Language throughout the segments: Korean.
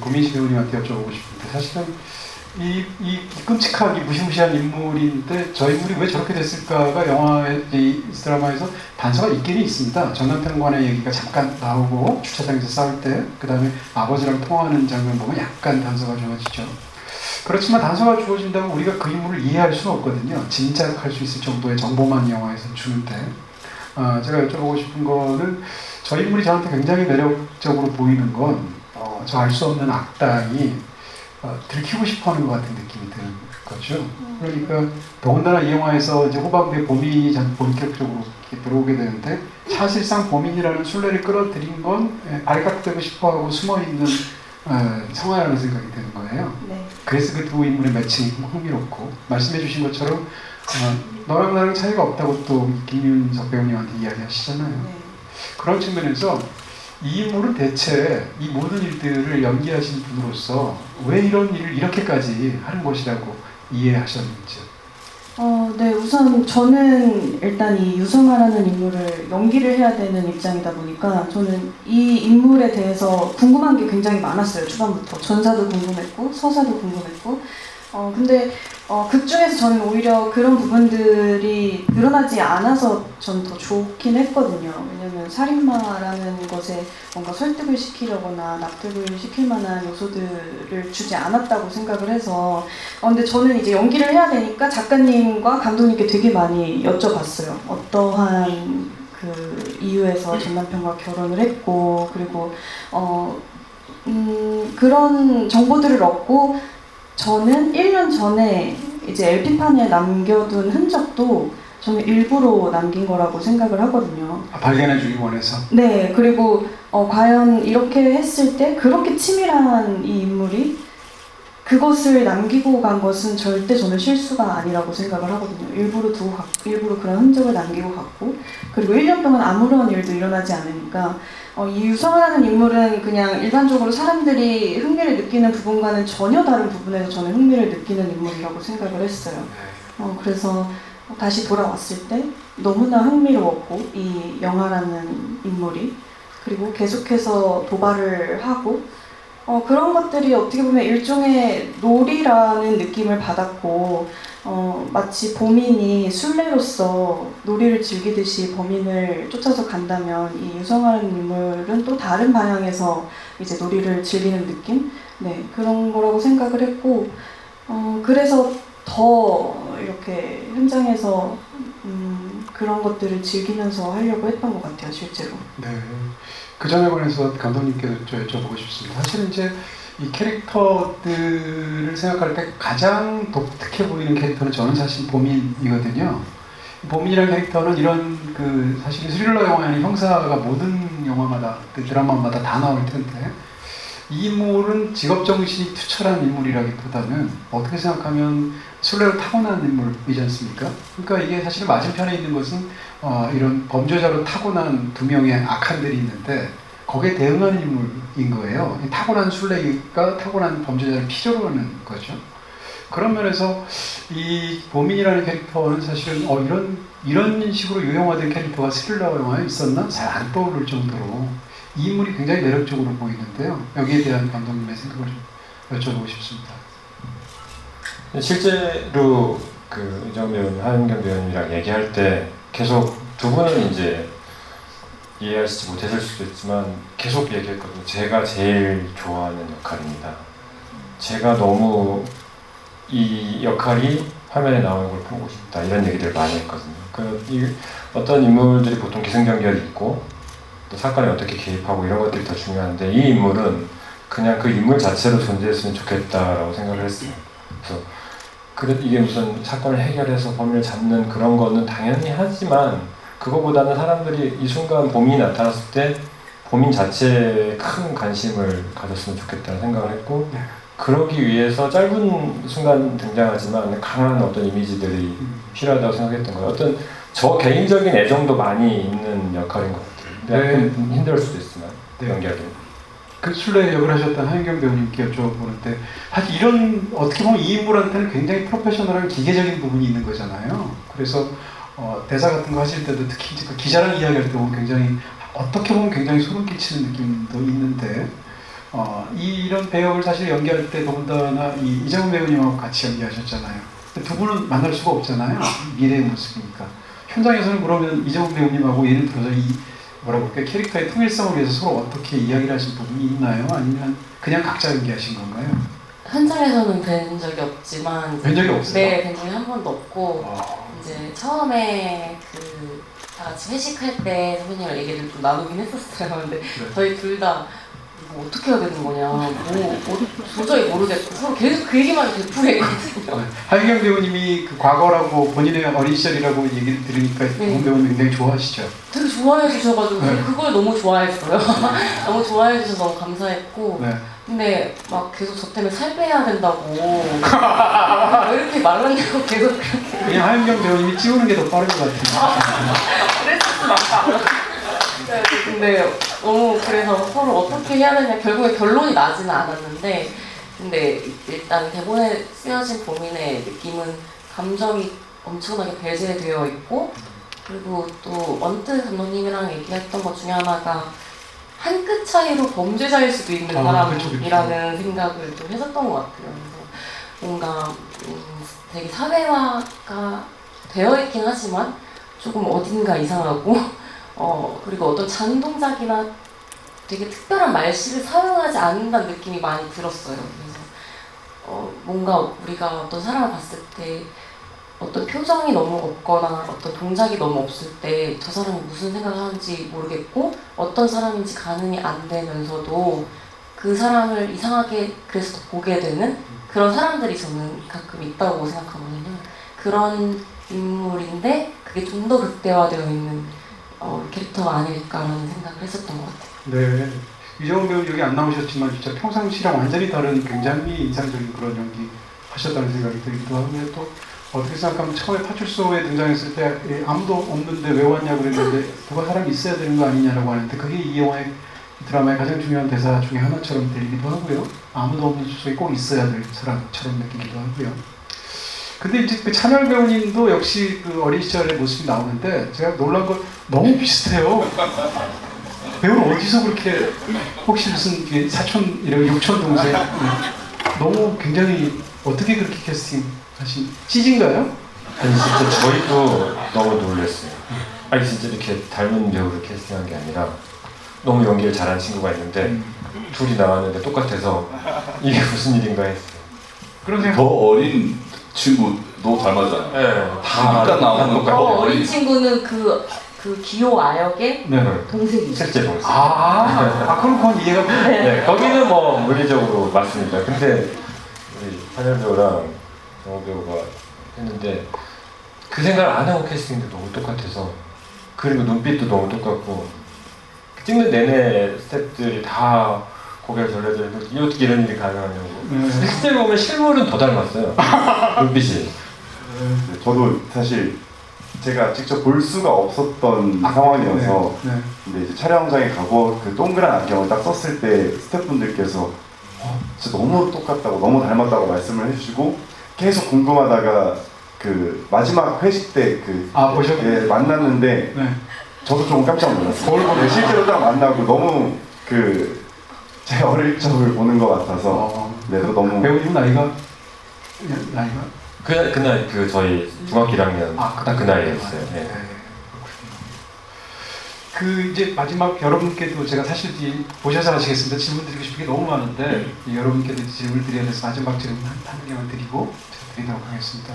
고민식 배우님한테 여쭤보고 싶은데, 사실은 이 끔찍하게 무시무시한 인물인데 저 인물이 왜 저렇게 됐을까가 이 드라마에서 단서가 있기는 있습니다. 전 남편과의 얘기가 잠깐 나오고 주차장에서 싸울 때, 그 다음에 아버지랑 통화하는 장면 보면 약간 단서가 주어지죠. 그렇지만 단서가 주어진다고 우리가 그 인물을 이해할 수는 없거든요. 짐작할 수 있을 정도의 정보만 영화에서 주는데, 제가 여쭤보고 싶은 거는, 저 인물이 저한테 굉장히 매력적으로 보이는 건 저 알 수 없는 악당이 들키고 싶어하는 것 같은 느낌이 드는 거죠. 그러니까 더군다나 이 영화에서 이제 후반부에 범인이 본격적으로 들어오게 되는데, 사실상 범인이라는 순례를 끌어들인 건 발각되고 싶어하고 숨어있는 성화라는 생각이 드는 거예요. 네. 그래서 그 두 인물의 매칭이 흥미롭고, 말씀해 주신 것처럼 너랑 나랑 차이가 없다고 또 김윤석 배우님한테 이야기하시잖아요. 네. 그런 측면에서 이 인물은 대체 이 모든 일들을 연기하신 분으로서 왜 이런 일을 이렇게까지 하는 것이라고 이해하셨는지. 네, 우선 저는 일단 이 유성아라는 인물을 연기를 해야 되는 입장이다 보니까 저는 이 인물에 대해서 궁금한 게 굉장히 많았어요. 초반부터. 전사도 궁금했고 서사도 궁금했고, 근데 극 중에서 저는 오히려 그런 부분들이 드러나지 않아서 전 더 좋긴 했거든요. 왜냐면 살인마라는 것에 뭔가 설득을 시키려거나 납득을 시킬 만한 요소들을 주지 않았다고 생각을 해서, 근데 저는 이제 연기를 해야 되니까 작가님과 감독님께 되게 많이 여쭤봤어요. 어떠한 그 이유에서 전 남편과 결혼을 했고, 그리고 그런 정보들을 얻고, 저는 1년 전에 이제 LP판에 남겨둔 흔적도 저는 일부러 남긴 거라고 생각을 하거든요. 발견해주기 원해서. 네, 그리고 과연 이렇게 했을 때 그렇게 치밀한 이 인물이 그것을 남기고 간 것은 절대 저는 실수가 아니라고 생각을 하거든요. 일부러 그런 흔적을 남기고 갔고, 그리고 1년 동안 아무런 일도 일어나지 않으니까 이 유성아라는 인물은 그냥 일반적으로 사람들이 흥미를 느끼는 부분과는 전혀 다른 부분에서 저는 흥미를 느끼는 인물이라고 생각을 했어요. 그래서 다시 돌아왔을 때 너무나 흥미로웠고, 이 영아라는 인물이, 그리고 계속해서 도발을 하고, 그런 것들이 어떻게 보면 일종의 놀이라는 느낌을 받았고, 마치 범인이 순례로서 놀이를 즐기듯이 범인을 쫓아서 간다면 이 유성아라는 인물은 또 다른 방향에서 이제 놀이를 즐기는 느낌? 네, 그런 거라고 생각을 했고, 그래서 더 이렇게 현장에서 그런 것들을 즐기면서 하려고 했던 것 같아요, 실제로. 네. 그 점에 관해서 감독님께도 여쭤보고 싶습니다. 사실 이제 이 캐릭터들을 생각할 때 가장 독특해 보이는 캐릭터는 저는 사실 범인이거든요. 범인이라는 캐릭터는 이런 사실 스릴러 영화에는 형사가 모든 영화마다, 드라마마다 다 나올 텐데, 이 인물은 직업 정신이 투철한 인물이라기보다는 어떻게 생각하면 순례로 타고난 인물이지 않습니까? 그러니까 이게 사실 맞은편에 있는 것은 이런 범죄자로 타고난 두 명의 악한들이 있는데, 거기에 대응하는 인물인 거예요. 타고난 순례가 타고난 범죄자를 필요로 하는 거죠. 그런 면에서 이 범인이라는 캐릭터는 사실은 이런 식으로 유형화된 캐릭터가 스릴러 영화에 있었나? 잘 안 떠오를 정도로 이 인물이 굉장히 매력적으로 보이는데요. 여기에 대한 감독님의 생각을 좀 여쭤보고 싶습니다. 실제로 이정 배우님, 하은경 배우님이랑 얘기할 때 계속 두 분은 이제 이해하시지 못했을 수도 있지만 계속 얘기했거든요. 제가 제일 좋아하는 역할입니다. 제가 너무 이 역할이 화면에 나오는 걸 보고 싶다, 이런 얘기들을 많이 했거든요. 어떤 인물들이 보통 기승전결이 있고 또 사건에 어떻게 개입하고 이런 것들이 더 중요한데, 이 인물은 그냥 그 인물 자체로 존재했으면 좋겠다라고 생각을 했어요. 그래서 이게 무슨 사건을 해결해서 범인을 잡는 그런 거는 당연히 하지만, 그거보다는 사람들이 이 순간 범인이 나타났을 때 범인 자체에 큰 관심을 가졌으면 좋겠다는 생각을 했고, 그러기 위해서 짧은 순간 등장하지만 강한 어떤 이미지들이 필요하다고 생각했던 거예요. 어떤 저 개인적인 애정도 많이 있는 역할인 것 같아요. 네. 힘들 수도 있지만, 네. 연기하기. 그 순례 역을 하셨던 하은경 배우님께 여쭤보는데, 사실 이런, 어떻게 보면 이 인물한테는 굉장히 프로페셔널한 기계적인 부분이 있는 거잖아요. 그래서 대사 같은 거 하실 때도, 특히 기자랑 이야기할 때 보면 굉장히, 어떻게 보면 굉장히 소름 끼치는 느낌도 있는데, 이런 배역을 사실 연기할 때 더군다나 이정훈 배우님하고 같이 연기하셨잖아요. 두 분은 만날 수가 없잖아요. 미래의 모습이니까. 현장에서는 그러면 이정훈 배우님하고 예를 들어서 이 뭐라고 할까 캐릭터의 통일성을 위해서 서로 어떻게 이야기를 하신 부분이 있나요? 아니면 그냥 각자 연기하신 건가요? 현장에서는 뵌 적이 없지만 뵌 적이 없어요? 네, 뵌 적이 한 번도 없고 이제 처음에 다 같이 회식할 때 선배님이랑 얘기를 좀 나누긴 했었어요. 근데 저희 둘 다 뭐 어떻게 해야 되는 거냐, 도저히 모르겠고 서로 계속 그 얘기만 되풀이 했거든요. 하유경 배우님이 그 과거라고 본인의 어린 시절이라고 얘기를 들으니까 이정훈 배우님 굉장히 좋아하시죠? 되게 좋아해 주셔가지고 네. 그걸 너무 좋아했어요. 너무 좋아해 주셔서 너무 감사했고 네. 근데 막 계속 저 때문에 살 빼야 된다고 왜 이렇게 말랐냐고 계속 그냥 하윤경 배우님이 찍는 게 더 빠른 것 같아요. 네, 근데 너무 그래서 서로 어떻게 해야 되냐 결국에 결론이 나지는 않았는데 근데 일단 대본에 쓰여진 범인의 느낌은 감정이 엄청나게 배제되어 있고 그리고 또 원트 감독님이랑 얘기했던 것 중에 하나가 한 끗 차이로 범죄자일 수도 있는 사람이라는 생각을 좀 했었던 것 같아요. 그래서 뭔가 되게 사회화가 되어 있긴 하지만 조금 어딘가 이상하고 그리고 어떤 잔동작이나 되게 특별한 말씨를 사용하지 않는다는 느낌이 많이 들었어요. 그래서 뭔가 우리가 어떤 사람을 봤을 때 어떤 표정이 너무 없거나 어떤 동작이 너무 없을 때 저 사람이 무슨 생각을 하는지 모르겠고 어떤 사람인지 가늠이 안 되면서도 그 사람을 이상하게 그래서 더 보게 되는 그런 사람들이 저는 가끔 있다고 생각하거든요. 그런 인물인데 그게 좀 더 극대화되어 있는 캐릭터가 아닐까라는 생각을 했었던 것 같아요. 네. 이정훈 배우 여기 안 나오셨지만 진짜 평상시랑 완전히 다른 굉장히 인상적인 그런 연기 하셨다는 생각이 들기도 하고요. 또 어떻게 생각하면 처음에 파출소에 등장했을 때 아무도 없는데 왜 왔냐고 그랬는데 누가 사람이 있어야 되는 거 아니냐라고 하는데 그게 이 영화의 이 드라마의 가장 중요한 대사 중에 하나처럼 들리기도 하고요. 아무도 없는 숙소에 꼭 있어야 될 사람처럼 느끼기도 하고요. 근데 이제 그 찬열 배우님도 역시 그 어린 시절의 모습이 나오는데 제가 놀란 건 너무 비슷해요. 배우는 어디서 그렇게 혹시 무슨 사촌 이런 육촌 동생 너무 굉장히 어떻게 그렇게 캐스팅 하신 CG인가요? 아니 진짜 저희도 너무 놀랐어요. 아니 진짜 이렇게 닮은 배우를 캐스팅한 게 아니라 너무 연기를 잘하는 친구가 있는데 둘이 나왔는데 똑같아서 이게 무슨 일인가 했어요. 그런 생각. 더 어린 친구도 닮았잖아요. 네, 다 일단 나오는 똑같아요. 거. 어린 친구는 그 기호 아역의 네. 동생이죠. 실제 동생. 그럼 그건 이해가 돼. 네, 거기는 뭐 물리적으로 맞습니다. 근데 우리 찬열 배우랑 정우 배우가 했는데 그 생각을 안 하고 캐스팅도 너무 똑같아서 그리고 눈빛도 너무 똑같고 찍는 내내 스태프들이 다 고개를 절레절레 어떻게 이런 일이 가능하냐고. 실제 보면 실물은 더 닮았어요. 눈빛이. 저도 사실 제가 직접 볼 수가 없었던 상황이어서 네. 근데 이제 촬영장에 가고 그 동그란 안경을 딱 썼을 때 스태프분들께서 진짜 너무 똑같다고 너무 닮았다고 말씀을 해주시고 계속 궁금하다가 그 마지막 회식 때 보셨군요. 만났는데 네. 저도 좀 깜짝 놀랐어요. 네, 실제로 딱 만나고 너무 제 어릴 적을 보는 것 같아서 네, 또 너무 배우님 나이가 그날 저희 중학교 1학년 딱 그 나이였어요. 네. 그 이제 마지막 여러분께도 제가 사실 보셔서 아시겠습니다. 질문 드리고 싶은 게 너무 많은데 여러분께도 질문을 드려야 돼서 마지막 질문 한 개만 드리고 제가 드리도록 하겠습니다.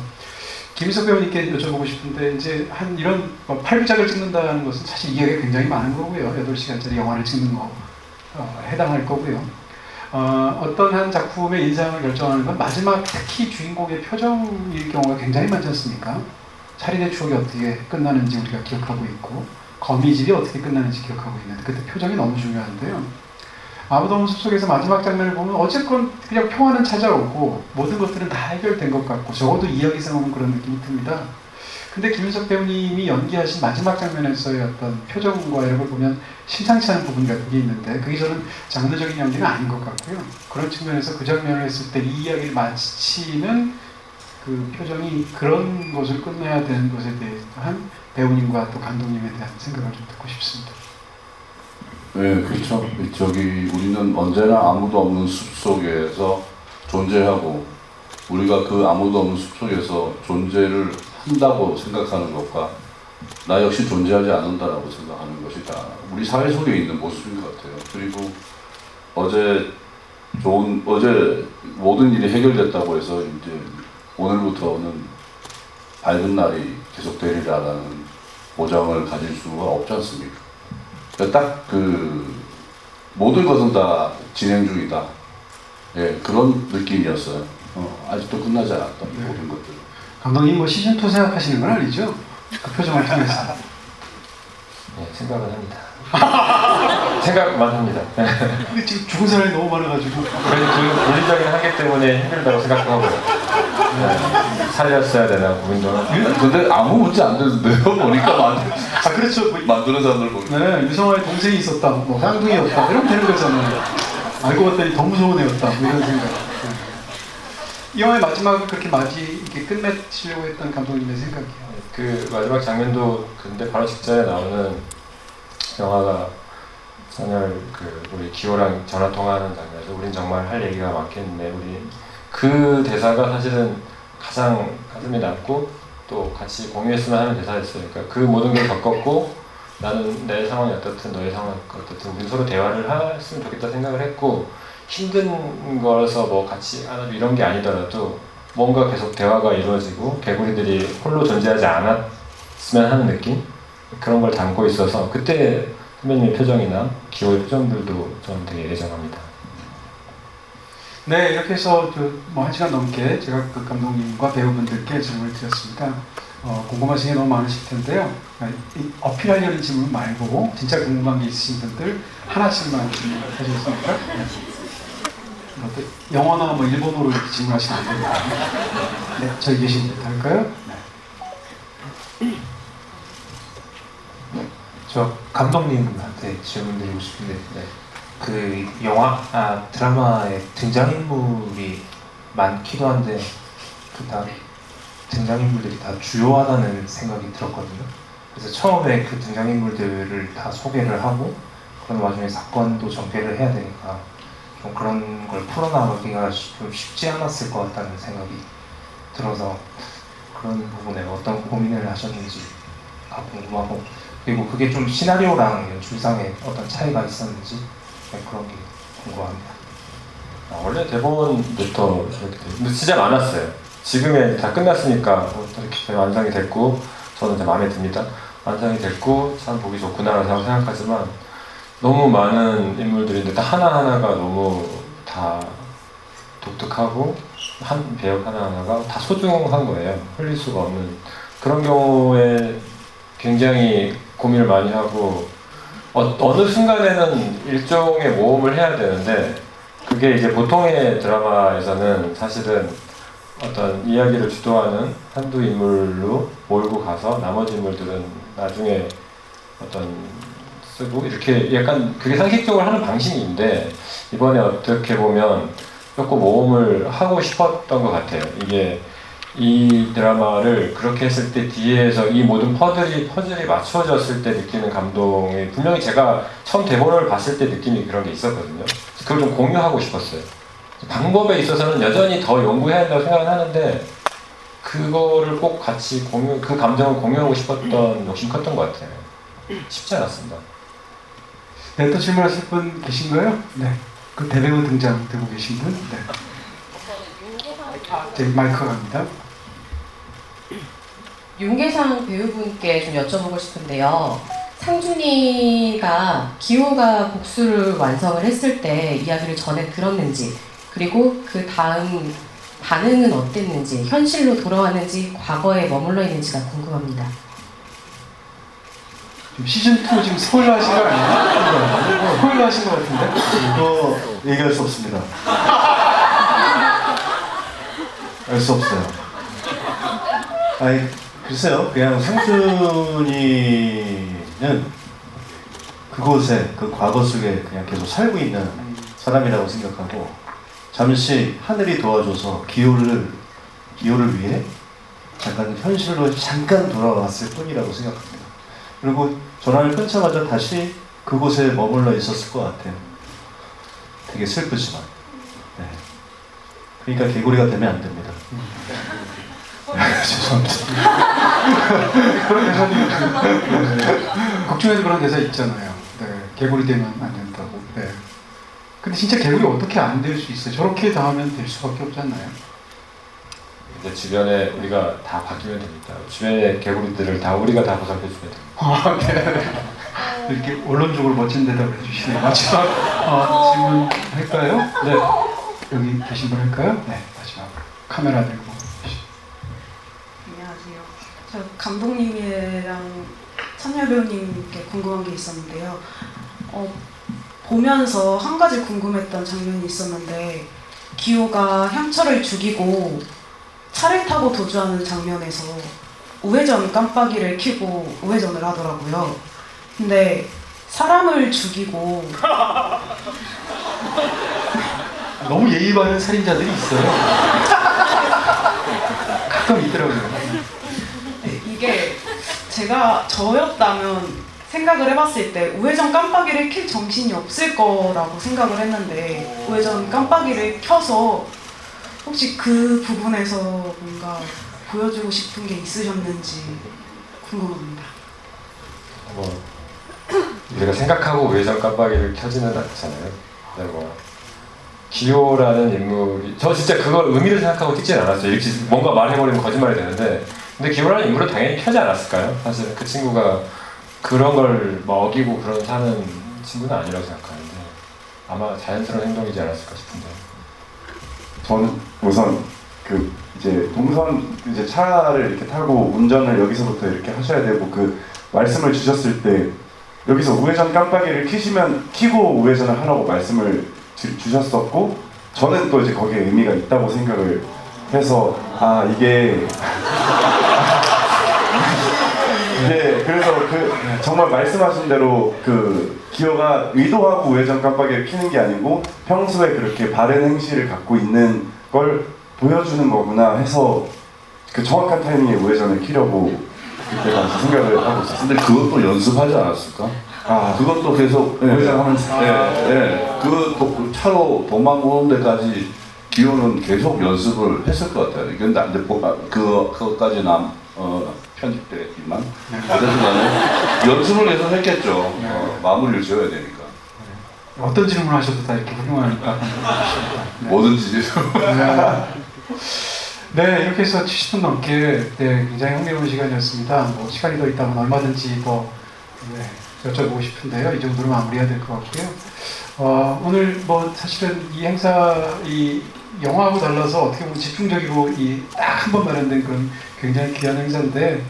김희석 배우님께 여쭤보고 싶은데 이제 한 이런 8부작을 찍는다는 것은 사실 이야기가 굉장히 많은 거고요. 8시간짜리 영화를 찍는 거 해당할 거고요. 어떤 한 작품의 인상을 결정하는 건 마지막 특히 주인공의 표정일 경우가 굉장히 많지 않습니까? 살인의 추억이 어떻게 끝나는지 우리가 기억하고 있고 거미집이 어떻게 끝나는지 기억하고 있는데 그때 표정이 너무 중요한데요. 아무도 없는 숲속에서 마지막 장면을 보면 어쨌건 그냥 평화는 찾아오고 모든 것들은 다 해결된 것 같고 적어도 이야기상 그런 느낌이 듭니다. 근데 김윤석 배우님이 연기하신 마지막 장면에서의 어떤 표정과 이런 걸 보면 심상치 않은 부분 같은 게 있는데 그게 저는 장르적인 연기는 아닌 것 같고요. 그런 측면에서 그 장면을 했을 때 이 이야기를 마치는 그 표정이 그런 것을 끝내야 되는 것에 대한 배우님과 또 감독님에 대한 생각을 좀 듣고 싶습니다. 네, 그렇죠. 저기 우리는 언제나 아무도 없는 숲 속에서 존재하고 우리가 그 아무도 없는 숲 속에서 존재를 한다고 생각하는 것과 나 역시 존재하지 않는다라고 생각하는 것이 다 우리 사회 속에 있는 모습인 것 같아요. 그리고 어제 모든 일이 해결됐다고 해서 이제 오늘부터는 밝은 날이 계속되리라는 보장을 가질 수가 없지 않습니까? 딱 모든 것은 다 진행 중이다. 예, 그런 느낌이었어요. 아직도 끝나지 않았다. 이 모든 것들. 감독님 뭐 시즌2 생각하시는 건 아니죠? 그 표정을 통해서. 네, 생각은 합니다. 생각만 합니다. 근데 지금 죽은 사람이 너무 많아가지고. 그래서 그 물리적인 한계 때문에 힘들다고 생각하고 살렸어야 되나 고민도 하고. 근데 아무 문제 안 되는데요. 보니까 아 그렇죠. 만드는 사람들 보니까. 네, 유성화의 동생이 있었다, 뭐 쌍둥이였다, 이러면 되는 거잖아요. 알고 봤더니 더 무서운 애였다, 뭐 이런 생각. 네. 이 영화의 마지막을 그렇게 이렇게 끝맺으려고 했던 감독님의 생각이에요. 그 마지막 장면도 근데 바로 직전에 나오는 영화가 선열 우리 기호랑 전화 통화하는 장면에서 우린 정말 할 얘기가 많겠네. 우리 그 대사가 사실은 가장 가슴이 남고 또 같이 공유했으면 하는 대사였어요. 그러니까 그 모든 걸 겪었고 나는 내 상황이 어떻든 너의 상황이 어떻든 우리 서로 대화를 했으면 좋겠다 생각을 했고 힘든 거라서 뭐 같이 안아주고 이런 게 아니더라도 뭔가 계속 대화가 이루어지고 개구리들이 홀로 존재하지 않았으면 하는 느낌? 그런 걸 담고 있어서 그때 선배님의 표정이나 기호의 표정들도 저는 되게 애정합니다. 네, 이렇게 해서 뭐 1시간 넘게 제가 그 감독님과 배우분들께 질문을 드렸습니다. 궁금하신 게 너무 많으실 텐데요. 어필하려는 질문 말고 진짜 궁금한 게 있으신 분들 하나씩만 질문을 해주셨습니까? 네. 영어나 뭐 일본어로 이렇게 질문하시면 안 됩니다. 네, 저희 계신 분 할까요? 네. 저 감독님한테 질문 드리고 싶은데 그 드라마에 등장인물이 많기도 한데 다 등장인물들이 다 주요하다는 생각이 들었거든요. 그래서 처음에 그 등장인물들을 다 소개를 하고 그런 와중에 사건도 전개를 해야 되니까 좀 그런 걸 풀어나가기가 좀 쉽지 않았을 것 같다는 생각이 들어서 그런 부분에 어떤 고민을 하셨는지가 궁금하고 그리고 그게 좀 시나리오랑 연출상의 어떤 차이가 있었는지 그런 게 궁금합니다. 원래 대본부터 이렇게 근데 진짜 많았어요. 지금에 다 끝났으니까 이렇게 완성이 됐고 저는 이제 마음에 듭니다. 완성이 됐고 참 보기 좋구나라고 생각하지만 너무 많은 인물들인데 하나하나가 너무 다 독특하고 한 배역 하나하나가 다 소중한 거예요. 흘릴 수가 없는 그런 경우에 굉장히 고민을 많이 하고 어느 순간에는 일종의 모험을 해야 되는데 그게 이제 보통의 드라마에서는 사실은 어떤 이야기를 주도하는 한두 인물로 몰고 가서 나머지 인물들은 나중에 어떤 쓰고 이렇게 약간 그게 상식적으로 하는 방식인데 이번에 어떻게 보면 조금 모험을 하고 싶었던 것 같아요. 이게 이 드라마를 그렇게 했을 때 뒤에서 이 모든 퍼즐이 맞춰졌을 때 느끼는 감동이 분명히 제가 처음 대본을 봤을 때 느낌이 그런 게 있었거든요. 그걸 좀 공유하고 싶었어요. 방법에 있어서는 여전히 더 연구해야 한다고 생각을 하는데 그거를 꼭 같이 그 감정을 공유하고 싶었던 욕심이 컸던 것 같아요. 쉽지 않았습니다. 네, 또 질문하실 분 계신가요? 네. 그 대배우 등장되고 계신 분? 네. 네, 마이크가 갑니다. 윤계상 배우분께 좀 여쭤보고 싶은데요. 상준이가 기호가 복수를 완성을 했을 때 이야기를 전에 들었는지 그리고 그 다음 반응은 어땠는지 현실로 돌아왔는지 과거에 머물러 있는지가 궁금합니다. 시즌2 지금 스포일러 하신 거 아니에요? 스포일러 하신 거 같은데? 이거 얘기할 수 없습니다. 알 수 없어요. 아니 글쎄요, 그냥 상준이는 그곳에 그 과거 속에 그냥 계속 살고 있는 사람이라고 생각하고 잠시 하늘이 도와줘서 기호를 위해 잠깐 현실로 잠깐 돌아왔을 뿐이라고 생각합니다. 그리고 전화를 끊자마자 다시 그곳에 머물러 있었을 것 같아요. 되게 슬프지만. 네. 그러니까 개구리가 되면 안 됩니다. 죄송합니다. 그런 대사님 극 중에도 그런 대사 있잖아요. 네, 개구리 되면 안 된다고. 네. 근데 진짜 개구리 어떻게 안 될 수 있어요? 저렇게 당하면 될 수밖에 없지 않나요? 이제 주변에 우리가 다 바뀌면 됩니다. 주변의 개구리들을 다 우리가 다 보살펴주면 됩니다. 아, 네. 이렇게 원론적으로 멋진 대답을 해주시네요. 마지막 질문 할까요? 네. 여기 계신 분 할까요? 네, 마지막으로 카메라 들고. 안녕하세요. 저 감독님이랑 찬열 배우님께 궁금한 게 있었는데요. 보면서 한 가지 궁금했던 장면이 있었는데 기호가 향철을 죽이고 차를 타고 도주하는 장면에서 우회전 깜빡이를 켜고 우회전을 하더라고요. 근데 사람을 죽이고 너무 예의 바른 살인자들이 있어요. 가끔 있더라고요. 네, 이게 제가 저였다면 생각을 해봤을 때 우회전 깜빡이를 켤 정신이 없을 거라고 생각을 했는데 우회전 깜빡이를 켜서 혹시 그 부분에서 뭔가 보여주고 싶은 게 있으셨는지 궁금합니다. 우리가 생각하고 우회전 깜빡이를 켜지는 않잖아요. 기호라는 인물이 저 진짜 그걸 의미를 생각하고 찍진 않았어요. 이렇게 뭔가 말해버리면 거짓말이 되는데 근데 기호라는 인물은 당연히 켜지 않았을까요? 사실 그 친구가 그런 걸 먹이고 그런 사는 친구는 아니라고 생각하는데 아마 자연스러운 행동이지 않았을까 싶은데 저는 우선 그 이제 동선 이제 차를 이렇게 타고 운전을 여기서부터 이렇게 하셔야 되고 그 말씀을 주셨을 때 여기서 우회전 깜빡이를 켜고 우회전을 하라고 말씀을 주셨었고 저는 또 이제 거기에 의미가 있다고 생각을 해서 이게 그래서 그 정말 말씀하신 대로 그 기호가 의도하고 우회전 깜빡이를 켜는 게 아니고 평소에 그렇게 바른 행실을 갖고 있는 걸 보여주는 거구나 해서 그 정확한 타이밍에 우회전을 켜려고 그때 당시 생각을 하고 있었어요. 근데 그것도 연습하지 않았을까? 그것도 계속 우회전하면서 그 차로 도망오는 데까지 기호는 계속 연습을 했을 것 같아요. 근데 그것까지 편집되겠지만 어쨌든 간에 연습을 계속 했겠죠. 마무리를 지어야 되니까. 어떤 질문을 하셔도 다 이렇게 훌륭하니까. 뭐든지. 네, 이렇게 해서 70분 넘게 굉장히 흥미로운 시간이었습니다. 뭐 시간이 더 있다면 얼마든지 더 여쭤보고 싶은데요. 이 정도로 마무리해야 될 것 같고요. 오늘 뭐 사실은 이 행사, 이 영화하고 달라서 어떻게 보면 집중적이고 딱 한 번 마련된 그런 굉장히 귀한 행사인데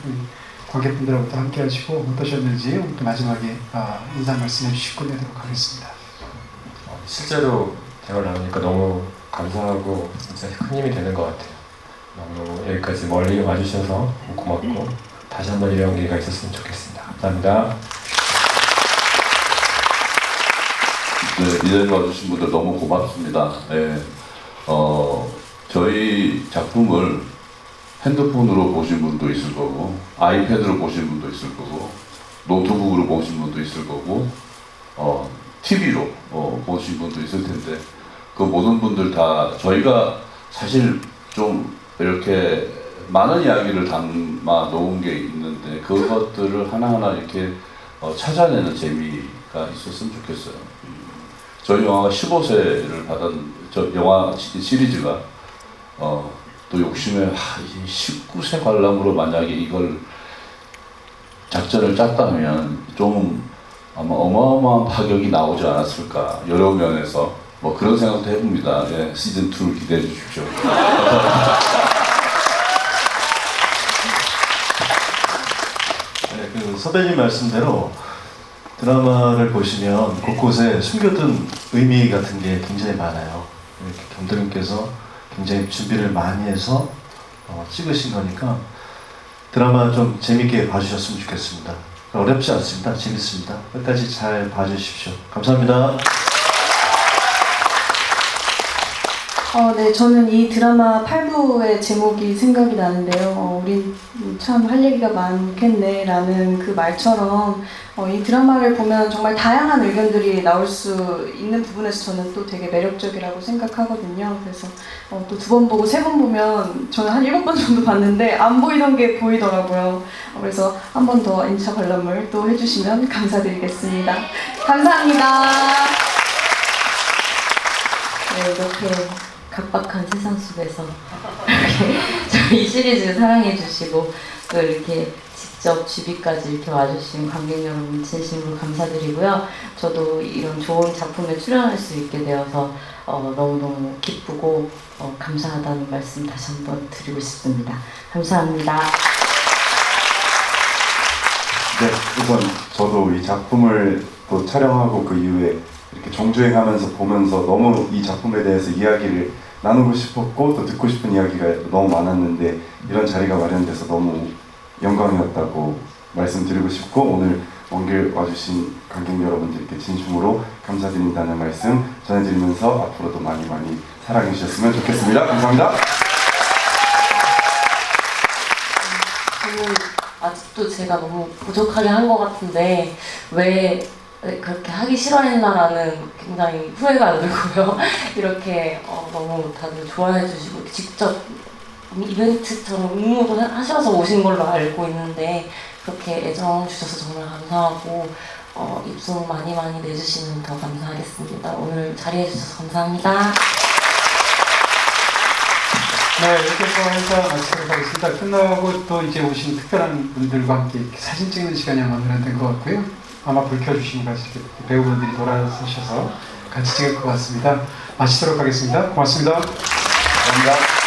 관객분들하고도 함께 하시고 어떠셨는지 오늘 마지막에 인사 말씀해 주시고 끝내도록 하겠습니다. 실제로 대화를 나누니까 너무 감사하고 진짜 큰 힘이 되는 것 같아요. 너무 여기까지 멀리 와주셔서 고맙고 다시 한번 이런 기회가 있었으면 좋겠습니다. 감사합니다. 네, 이 자리에 와주신 분들 너무 고맙습니다. 네, 저희 작품을 핸드폰으로 보신 분도 있을 거고 아이패드로 보신 분도 있을 거고 노트북으로 보신 분도 있을 거고 TV로 보신 분도 있을 텐데 그 모든 분들 다 저희가 사실 좀 이렇게 많은 이야기를 담아 놓은 게 있는데 그것들을 하나하나 이렇게 찾아내는 재미가 있었으면 좋겠어요. 저희 영화가 15세를 받은 영화 시리즈가 또 욕심에 19세 관람으로 만약에 이걸 작전을 짰다면 좀 아마 어마어마한 파격이 나오지 않았을까 여러 면에서 뭐 그런 생각도 해봅니다. 시즌 2를 기대해 주십시오. 네, 그 선배님 말씀대로 드라마를 보시면 곳곳에 숨겨둔 의미 같은 게 굉장히 많아요. 이렇게 감독님께서 굉장히 준비를 많이 해서 찍으신 거니까 드라마 좀 재밌게 봐주셨으면 좋겠습니다. 어렵지 않습니다. 재밌습니다. 끝까지 잘 봐주십시오. 감사합니다. 네, 저는 이 드라마 8부의 제목이 생각이 나는데요. 우리 참 할 얘기가 많겠네라는 그 말처럼 이 드라마를 보면 정말 다양한 의견들이 나올 수 있는 부분에서 저는 또 되게 매력적이라고 생각하거든요. 그래서 또 2번 보고 3번 보면 저는 한 7번 정도 봤는데 안 보이던 게 보이더라고요. 그래서 한 번 더 인차 관람을 또 해주시면 감사드리겠습니다. 감사합니다. 네, 이렇게 각박한 세상 속에서 이렇게 저희 시리즈 사랑해주시고 또 이렇게 직접 주비까지 이렇게 와주신 관객 여러분 진심으로 감사드리고요. 저도 이런 좋은 작품에 출연할 수 있게 되어서 너무너무 기쁘고 감사하다는 말씀 다시 한번 드리고 싶습니다. 감사합니다. 네, 우선 저도 이 작품을 또 촬영하고 그 이후에 이렇게 정주행하면서 보면서 너무 이 작품에 대해서 이야기를 나누고 싶었고 또 듣고 싶은 이야기가 너무 많았는데 이런 자리가 마련돼서 너무 영광이었다고 말씀드리고 싶고 오늘 먼 길 와주신 관객 여러분들께 진심으로 감사드린다는 말씀 전해드리면서 앞으로도 많이 많이 사랑해 주셨으면 좋겠습니다. 감사합니다. 저는 아직도 제가 너무 부족하게 한 것 같은데 왜 그렇게 하기 싫어했나라는 굉장히 후회가 안 들고요. 이렇게 너무 다들 좋아해 주시고 직접 이벤트처럼 응모도 하셔서 오신 걸로 알고 있는데 그렇게 애정 주셔서 정말 감사하고 입소문 많이 내주시면 더 감사하겠습니다. 오늘 자리해 주셔서 감사합니다. 네, 이렇게 해서 행사 마치도록 하겠습니다. 끝나고 또 이제 오신 특별한 분들과 함께 이렇게 사진 찍는 시간이 아마 마련된 것 같고요. 아마 불 켜주시면 이렇게 배우분들이 돌아서셔서 같이 찍을 것 같습니다. 마치도록 하겠습니다. 고맙습니다. 감사합니다.